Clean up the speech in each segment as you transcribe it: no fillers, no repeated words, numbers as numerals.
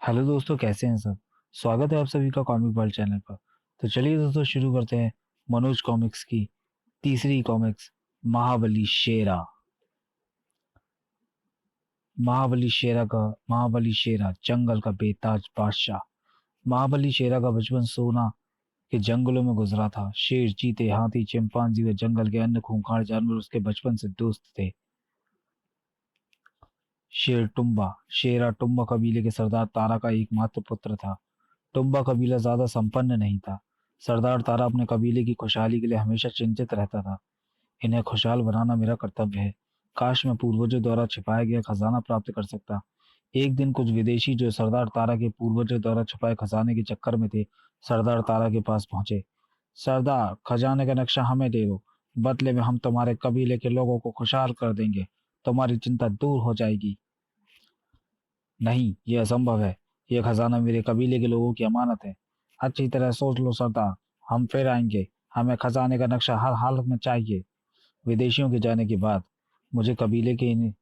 Hello दोस्तों, कैसे हैं सब। स्वागत है आप सभी का कॉमिक वर्ल्ड चैनल पर। तो चलिए दोस्तों, शुरू करते हैं मनोज कॉमिक्स की तीसरी कॉमिक्स, महाबली शेरा। महाबली शेरा जंगल का बेताज बादशाह। महाबली शेरा का बचपन सोना के जंगलों में गुजरा था। शेर, चीते, हाथी, चिंपांजी व जंगल के अन्य खूंखार जानवर उसके बचपन से दोस्त थे। शेरा टुम्बा कबीले के सरदार तारा का एकमात्र पुत्र था। टुम्बा कबीला ज्यादा संपन्न नहीं था। सरदार तारा अपने कबीले की खुशहाली के लिए हमेशा चिंतित रहता था। इन्हें खुशहाल बनाना मेरा कर्तव्य है। काश मैं पूर्वजों द्वारा छिपाया गया खजाना प्राप्त कर सकता। एक दिन कुछ विदेशी जो सरदार तारा के पूर्वजों द्वारा छुपाए खजाने के चक्कर में थे, सरदार तारा के पास पहुंचे। सरदार, खजाने का नक्शा हमें दे दो। बदले में हम तुम्हारे कबीले के लोगों को खुशहाल कर देंगे। तुम्हारी चिंता दूर हो जाएगी। नहीं, यह असंभव है। यह खजाना मेरे कबीले के लोगों की अमानत है। अच्छी तरह सोच लो सरदार, हम फिर आएंगे। हमें खजाने का नक्शा हर हालत में चाहिए। विदेशियों के जाने के बाद मुझे कबीले के इन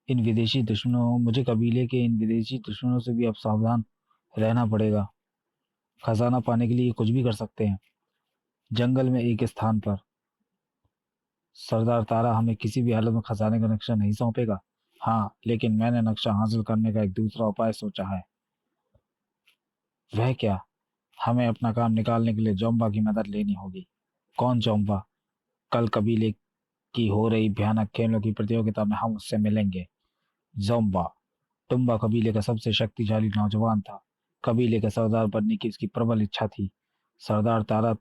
इन विदेशी दुश्मनों से भी अब सावधान रहना पड़ेगा। खजाना पाने के लिए ये कुछ भी कर सकते हैं। जंगल में एक स्थान पर सरदार तारा हमें किसी भी हालत में खजाने का नक्शा नहीं सौंपेगा। हाँ, लेकिन मैंने नक्शा हासिल करने का एक दूसरा उपाय सोचा है। वह क्या? हमें अपना काम निकालने के लिए जोम्बा की मदद लेनी होगी। कौन जोम्बा? कल कबीले की हो रही भयानक खेलों की प्रतियोगिता में हम उससे मिलेंगे। जोम्बा टुम्बा कबीले का सबसे शक्तिशाली नौजवान था। कबीले का सरदार बनने की उसकी प्रबल इच्छा थी। सरदार तारा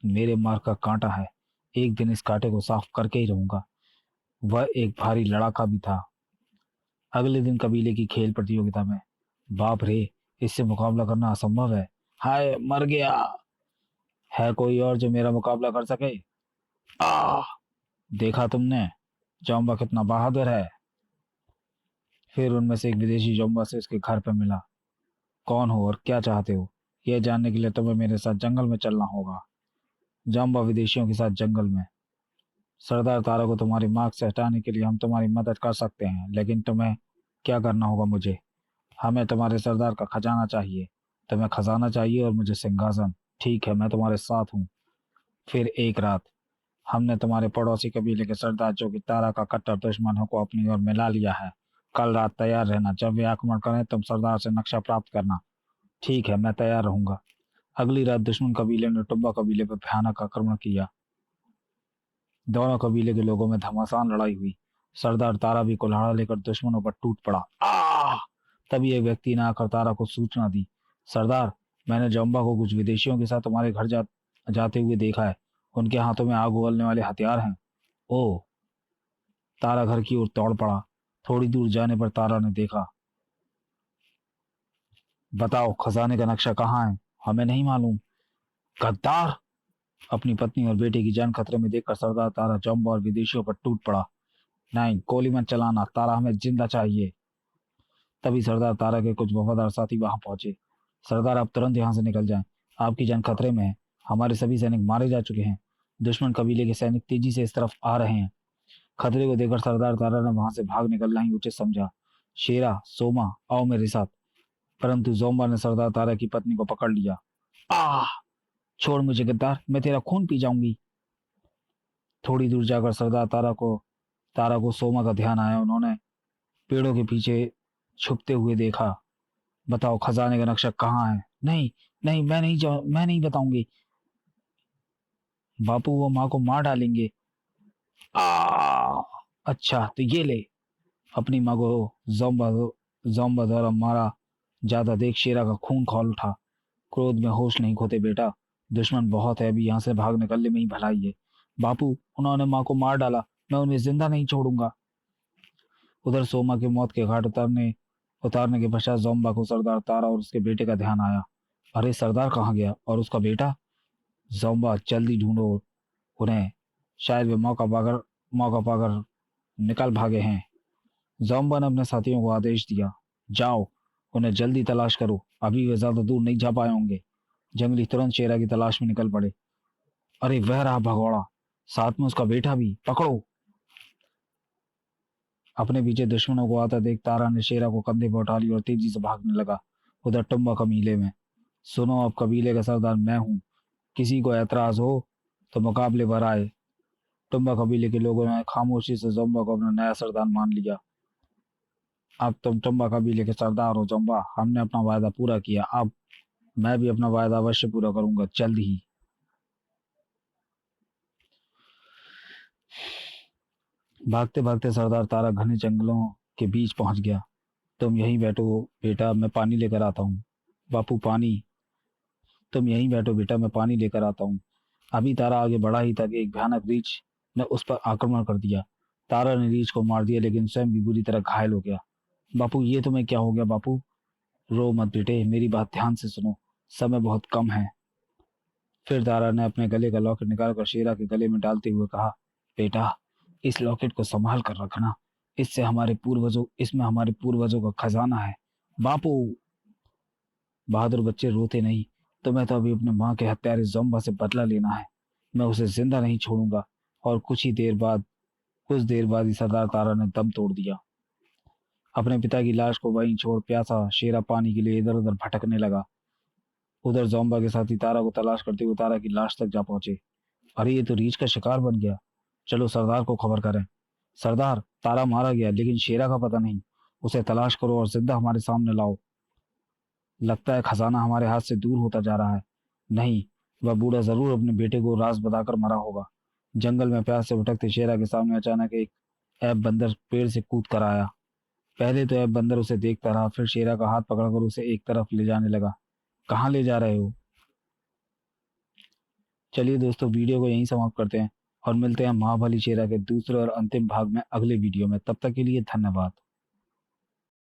मेरे मार्ग का कांटा है। एक दिन इस कांटे को साफ करके ही रहूंगा। वह एक भारी लड़ाका भी था। अगले दिन कबीले की खेल प्रतियोगिता में, बाप रे, इससे मुकाबला करना असंभव है। हाय, मर गया। है कोई और जो मेरा मुकाबला कर सके? आ देखा तुमने जोम्बा कितना बहादुर है। फिर उनमें से एक विदेशी जोम्बा से उसके घर पर मिला। कौन हो और क्या चाहते हो? यह जानने के लिए तुम्हें मेरे साथ जंगल में चलना होगा। जोम्बा विदेशियों के साथ जंगल में। सरदार तारा को तुम्हारी मार्ग से हटाने के लिए हम तुम्हारी मदद कर सकते हैं, लेकिन तुम्हें क्या करना होगा मुझे? हमें तुम्हारे सरदार का खजाना चाहिए। तुम्हें खजाना चाहिए और मुझे सिंहासन। ठीक है, मैं तुम्हारे साथ हूँ। फिर एक रात हमने तुम्हारे पड़ोसी कबीले के सरदार, जो कि तारा का कट्टर दुश्मन हो, को अपनी ओर मिला लिया है। कल रात तैयार रहना। जब वे आक्रमण करें तुम सरदार से नक्शा प्राप्त करना। ठीक है, मैं तैयार रहूंगा। अगली रात दुश्मन कबीले ने टुब्बा कबीले पर भयानक आक्रमण किया। दोनों कबीले के लोगों में घमासान लड़ाई हुई। सरदार तारा भी कुल्हाड़ा लेकर दुश्मनों पर टूट पड़ा। तभी एक व्यक्ति ने आकर तारा को सूचना दी। सरदार, मैंने जम्बा को कुछ विदेशियों के साथ तुम्हारे घर जाते हुए देखा है। उनके हाथों में आग उगलने वाले हथियार हैं। ओ! तारा घर की ओर दौड़ पड़ा। थोड़ी दूर जाने पर तारा ने देखा। बताओ, खजाने का नक्शा कहाँ है? हमें नहीं मालूम। गद्दार! अपनी पत्नी और बेटे की जान खतरे में देखकर सरदार तारा जम्बा और विदेशियों पर टूट पड़ा। नहीं, गोली मत चलाना तारा, हमें जिंदा चाहिए। तभी सरदार तारा के कुछ वफादार साथी वहां पहुंचे। सरदार, आप तुरंत यहाँ से निकल जाएं। आपकी जान खतरे में है। हमारे सभी सैनिक मारे जा चुके हैं। दुश्मन कबीले के सैनिक तेजी से इस तरफ आ रहे हैं। खतरे को देखकर सरदार तारा ने वहां से भाग निकलना ही उचित समझा। शेरा, सोमा, आओ मेरे साथ। परंतु जोम्बा ने सरदार तारा की पत्नी को पकड़ लिया। आह! छोड़ मुझे गद्दार, मैं तेरा खून पी जाऊंगी। थोड़ी दूर जाकर सरदार तारा को सोमा का ध्यान आया। उन्होंने पेड़ों के पीछे छुपते हुए देखा। बताओ, खजाने का नक्शा कहाँ है? नहीं, नहीं, मैं नहीं बताऊंगी। बापू, वो माँ को मार डालेंगे। आ अच्छा, तो ये ले। अपनी माँ को जोम्बा जोम्बा द्वारा मारा ज्यादा देख शेरा का खून खौल उठा। क्रोध में होश नहीं खोते बेटा। दुश्मन बहुत है, अभी यहाँ से भाग निकलने में ही भलाई है। बापू, उन्होंने माँ को मार डाला। मैं उन्हें जिंदा नहीं छोड़ूंगा। उधर सोमा के मौत के घाट उतारने के पश्चात जोम्बा को सरदार तारा और उसके बेटे का ध्यान आया। अरे, सरदार कहाँ गया और उसका बेटा? जोम्बा, जल्दी ढूंढो उन्हें। शायद वे मौका पाकर निकल भागे हैं। जोम्बा ने अपने साथियों को आदेश दिया। जाओ, उन्हें जल्दी तलाश करो। अभी वे ज्यादा दूर नहीं जा पाए होंगे। जंगली तुरंत शेरा की तलाश में निकल पड़े। अरे, वह रहा भगोड़ा, साथ में उसका बेटा भी। पकड़ो! अपने पीछे दुश्मनों को आता देख तारा ने शेरा को कंधे पर उठा लिया और तेजी से भागने लगा। उधर टुम्बा कबीले में। सुनो, अब कबीले का सरदार मैं हूँ, किसी को एतराज हो तो मुकाबले पर आए। टुम्बा कबीले के लोगों ने खामोशी से जोम्बा को अपना नया सरदार मान लिया। अब तुम टुम्बा कबीले के सरदार हो जोम्बा, हमने अपना वायदा पूरा किया, अब मैं भी अपना वायदा अवश्य पूरा करूंगा, जल्द ही। भागते भागते सरदार तारा घने जंगलों के बीच पहुंच गया। तुम यहीं बैठो बेटा, मैं पानी लेकर आता हूँ। बापू पानी। तुम यहीं बैठो बेटा, मैं पानी लेकर आता हूँ। अभी तारा आगे बढ़ा ही था कि एक भयानक रीछ ने उस पर आक्रमण कर दिया। तारा ने रीछ को मार दिया, लेकिन स्वयं भी बुरी तरह घायल हो गया। बापू, ये तुम्हें क्या हो गया बापू? रो मत बेटे, मेरी बात ध्यान से सुनो, समय बहुत कम है। फिर तारा ने अपने गले का लॉकेट निकालकर शेरा के गले में डालते हुए कहा, बेटा, इस लॉकेट को संभाल कर रखना, इसमें हमारे पूर्वजों का खजाना है। बापू, बहादुर बच्चे रोते नहीं, तुम्हें तो अभी अपने माँ के हत्यारे जोम्बा से बदला लेना है। मैं उसे जिंदा नहीं छोड़ूंगा। और कुछ देर बाद ही सरदार तारा ने दम तोड़ दिया। अपने पिता की लाश को वहीं छोड़ प्यासा शेरा पानी के लिए इधर उधर भटकने लगा। उधर जोम्बा के साथी तारा को तलाश करते हुए तारा की लाश तक जा पहुंचे। अरे, ये तो रीछ का शिकार बन गया। चलो सरदार को खबर करें। सरदार, तारा मारा गया, लेकिन शेरा का पता नहीं। उसे तलाश करो और जिंदा हमारे सामने लाओ। लगता है खजाना हमारे हाथ से दूर होता जा रहा है। नहीं, वह बूढ़ा जरूर अपने बेटे को राज बताकर मरा होगा। जंगल में प्यास से भटकते शेरा के सामने अचानक एक ऐब बंदर पेड़ से कूद कर आया। पहले तो ऐब बंदर उसे देखता रहा, फिर शेरा का हाथ पकड़कर उसे एक तरफ ले जाने लगा। कहाँ ले जा रहे हो? चलिए दोस्तों, वीडियो को यहीं समाप्त करते हैं और मिलते हैं महाबली शेरा के दूसरे और अंतिम भाग में अगले वीडियो में। तब तक के लिए धन्यवाद।